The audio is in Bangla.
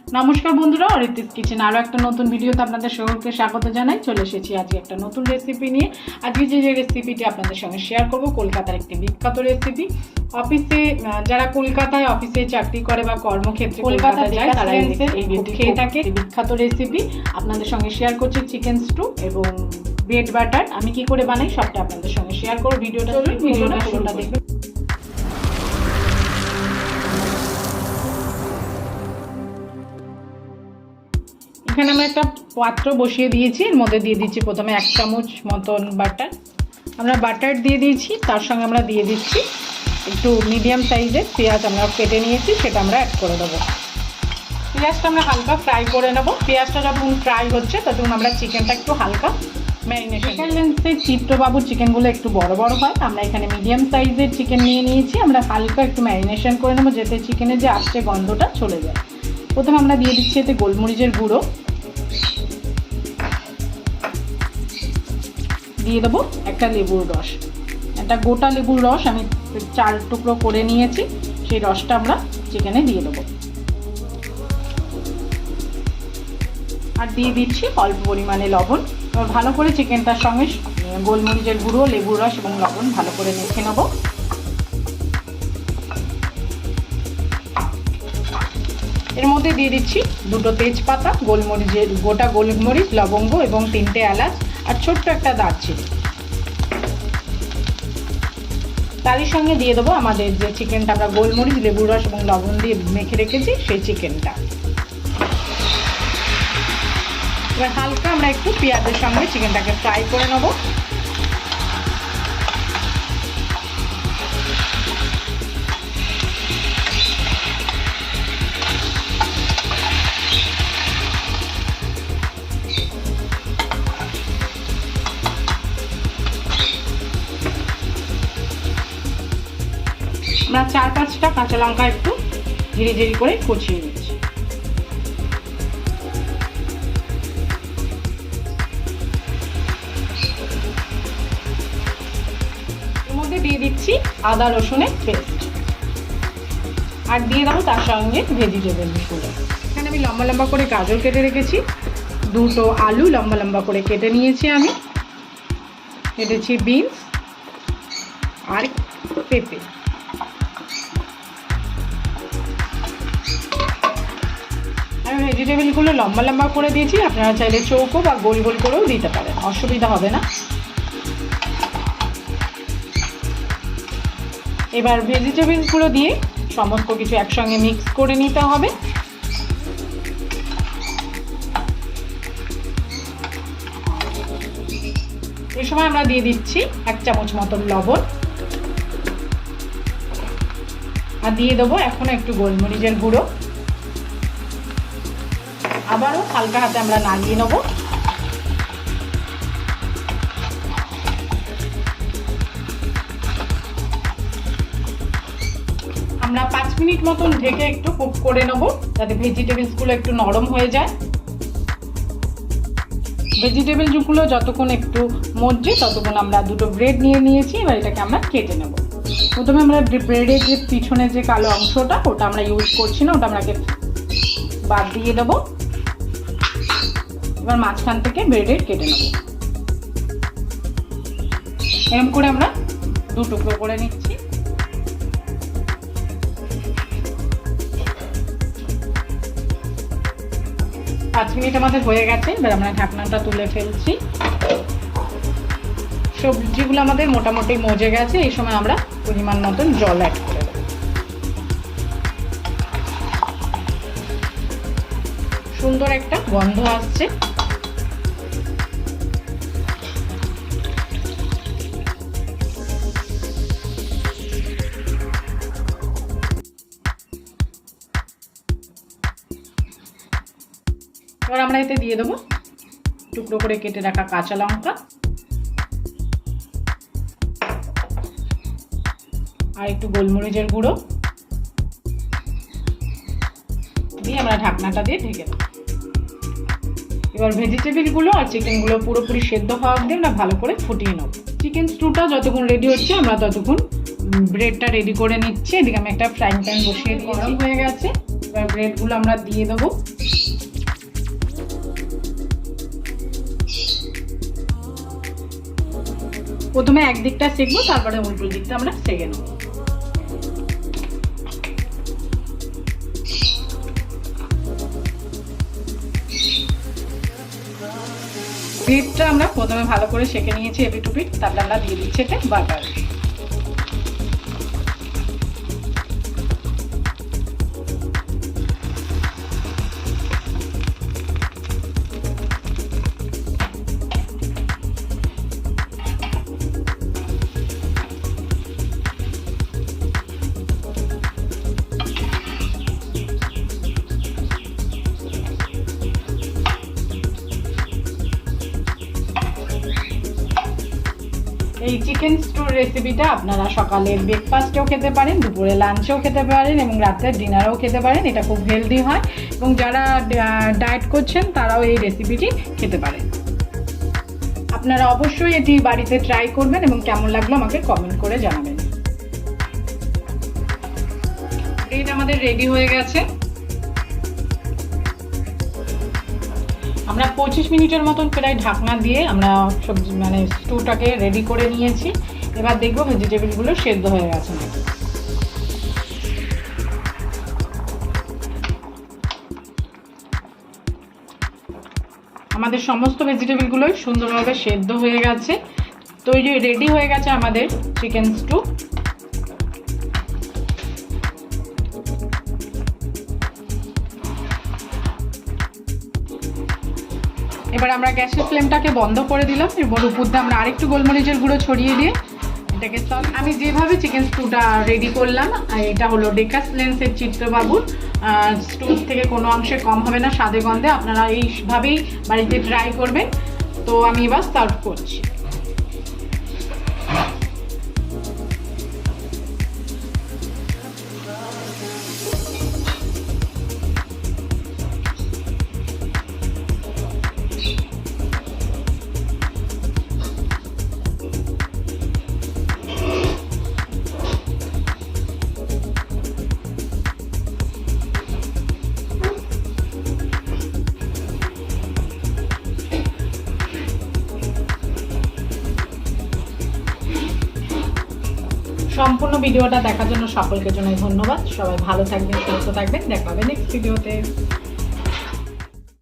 নমস্কার বন্ধুরা, অরিত্রিস কিচেন আরও একটা নতুন ভিডিওতে আপনাদের সকলকে স্বাগত জানাই। চলে এসেছি আজকে একটা নতুন রেসিপি নিয়ে। আজকে যে রেসিপিটি আপনাদের সঙ্গে শেয়ার করব কলকাতার একটি বিখ্যাত রেসিপি। অফিসে যারা কলকাতায় অফিসে চাকরি করে বা কর্মক্ষেত্রে কলকাতায় যায় তারা এই খেয়ে থাকে। বিখ্যাত রেসিপি আপনাদের সঙ্গে শেয়ার করছি চিকেন স্টু এবং ব্রেড বাটার। আমি কি করে বানাই সবটা আপনাদের সঙ্গে শেয়ার করব। ভিডিওটা পুরোটা দেখবেন। এখানে আমরা একটা পাত্র বসিয়ে দিয়েছি, এর মধ্যে দিয়ে দিচ্ছি প্রথমে 1 চামচ মতন বাটার। আমরা বাটার দিয়ে দিয়েছি, তার সঙ্গে আমরা দিয়ে দিচ্ছি একটু মিডিয়াম সাইজের পেঁয়াজ আমরা কেটে নিয়েছি, সেটা আমরা অ্যাড করে দেবো। পেঁয়াজটা আমরা হালকা ফ্রাই করে নেবো। পেঁয়াজটা যখন ফ্রাই হচ্ছে তখন আমরা চিকেনটা একটু হালকা ম্যারিনেশন। চিকেন লেন্সের চিত্রবাবুর চিকেনগুলো একটু বড় বড় হয়, আমরা এখানে মিডিয়াম সাইজের চিকেন নিয়ে নিয়েছি। আমরা হালকা একটু ম্যারিনেশন করে নেবো যাতে চিকেনের যে আস্তে গন্ধটা চলে যায়। প্রথমে আমরা দিয়ে দিচ্ছি এতে গোলমরিচের গুঁড়ো, দিয়ে দেবো একটা লেবুর রস। একটা গোটা লেবুর রস আমি 4 টুকরো করে নিয়েছি, সেই রসটা আমরা চিকেনে দিয়ে দেবো। আর দিয়ে দিচ্ছি অল্প পরিমাণে লবণ। এবার ভালো করে চিকেনটার সঙ্গে গোলমরিচের গুঁড়ো, লেবুর রস এবং লবণ ভালো করে মেখে নেবো। এর মধ্যে দিয়ে দিচ্ছি 2টো তেজপাতা, গোলমরিচের গোটা গোলমরিচ, লবঙ্গ এবং 3টে এলাচ আর ছোট্ট একটা দারচিনি। তারই সঙ্গে দিয়ে দেবো আমাদের যে চিকেনটা আমরা গোলমরিচ, লেবুর রস এবং লবণ দিয়ে মেখে রেখেছি সেই চিকেনটা। এবার হালকা আমরা একটু পেঁয়াজের সঙ্গে চিকেনটাকে ফ্রাই করে নেবো। আমরা 4-5টা কাঁচা লঙ্কা একটু ঝিরি ঝিরি করে কুচিয়ে নিচ্ছি। এর মধ্যে দিয়ে দিচ্ছি আদা রসুনের পেস্ট আর দিয়ে দেবো তার সঙ্গে ভেজিটেবলসগুলো। এখানে আমি লম্বা লম্বা করে গাজর কেটে রেখেছি, 2টো আলু লম্বা লম্বা করে কেটে নিয়েছি, আমি কেটেছি বিনস আর পেঁপে। আমি ভেজিটেবলগুলো লম্বা লম্বা করে দিয়েছি, আপনারা চাইলে চৌকো বা গোল গোল করেও দিতে পারেন, অসুবিধা হবে না। এবার ভেজিটেবলগুলো দিয়ে সমস্ত কিছু একসঙ্গে মিক্স করে নিতে হবে। এই সময় আমরা দিয়ে দিচ্ছি 1 চামচ মতন লবণ আর দিয়ে দেবো এখন একটু গোলমরিচের গুঁড়ো। আবারও হালকা হাতে আমরা নাড়িয়ে নেব। আমরা 5 মিনিট মতন ঢেকে একটু কুক করে নেব যাতে ভেজিটেবলসগুলো একটু নরম হয়ে যায়। ভেজিটেবলসগুলো যতক্ষণ একটু মজছে ততক্ষণ আমরা 2টো ব্রেড নিয়ে নিয়েছি। এবার এটাকে আমরা কেটে নেব। প্রথমে আমরা ব্রেডের যে পিছনে যে কালো অংশটা ওটা আমরা ইউজ করছি না, ওটা আমরা বাদ দিয়ে দেবো। এবার মাঝখান থেকে ব্রেডের কেটে নেব। এরকম করে আমরা 2 টুকরো করে নিচ্ছি। পাঁচ মিনিট আমাদের হয়ে গেছে, এবার আমরা ঢাকনাটা তুলে ফেলছি। সবজিগুলো আমাদের মোটামুটি মজে গেছে। এই সময় আমরা পরিমাণ মতন জল অ্যাড করে দেব। সুন্দর একটা গন্ধ আসছে। এবার আমরা এতে দিয়ে দেবো টুকরো করে কেটে রাখা কাঁচা লঙ্কা আর একটু গোলমরিচের গুঁড়ো দিয়ে আমরা ঢাকনাটা দিয়ে ঢেকে দেবো। এবার ভেজিটেবলগুলো আর চিকেনগুলো পুরোপুরি সেদ্ধ হওয়া অবধি আমরা ভালো করে ফুটিয়ে নেব। চিকেন স্টুটা যতক্ষণ রেডি হচ্ছে আমরা ততক্ষণ ব্রেডটা রেডি করে নিচ্ছি। এদিকে আমি একটা ফ্রাইং প্যান বসিয়ে গরম হয়ে গেছে। এবার ব্রেডগুলো আমরা দিয়ে দেবো। প্রথমে একদিকটা সেকবো, তারপরে উল্টো দিকটা আমরা সেকে নেবো। ব্রেডটা আমরা প্রথমে ভালো করে সেকে নিয়েছি এপিট ওপিট, তারপরে আমরা দিয়ে দিচ্ছি এটা বাটার। এই চিকেন স্টুর রেসিপিটা আপনারা সকালের ব্রেকফাস্টেও খেতে পারেন, দুপুরে লাঞ্চেও খেতে পারেন এবং রাতের ডিনারেও খেতে পারেন। এটা খুব হেলদি হয় এবং যারা ডায়েট করছেন তারাও এই রেসিপিটি খেতে পারেন। আপনারা অবশ্যই এটি বাড়িতে ট্রাই করবেন এবং কেমন লাগলো আমাকে কমেন্ট করে জানাবেন। এটা আমাদের রেডি হয়ে গেছে। আমরা 25 মিনিটের মতন প্রায় ঢাকনা দিয়ে আমরা সবজি মানে স্টুটাকে রেডি করে নিয়েছি। এবার দেখবো ভেজিটেবলগুলো সেদ্ধ হয়ে গেছে নাকি। আমাদের সমস্ত ভেজিটেবলগুলোই সুন্দরভাবে সেদ্ধ হয়ে গেছে, তৈরি রেডি হয়ে গেছে আমাদের চিকেন স্টু। এবার আমরা গ্যাসের ফ্লেমটাকে বন্ধ করে দিলাম এবং উপর দিয়ে আমরা আরেকটু গোলমরিচের গুঁড়ো ছড়িয়ে দিয়ে এটাকে আমি যেভাবে চিকেন স্টুটা রেডি করলাম, এটা হলো ডেকাস লেন্সের চিত্রবাবুর স্টু থেকে কোনো অংশে কম হবে না স্বাদে গন্ধে। আপনারা এইভাবেই বাড়িতে ট্রাই করবেন। তো আমি এবার সার্ভ করছি। সম্পূর্ণ ভিডিওটা দেখার জন্য সকলকে জানাই ধন্যবাদ। সবাই ভালো থাকবেন, সুস্থ থাকবেন। দেখা হবে নেক্সট ভিডিওতে।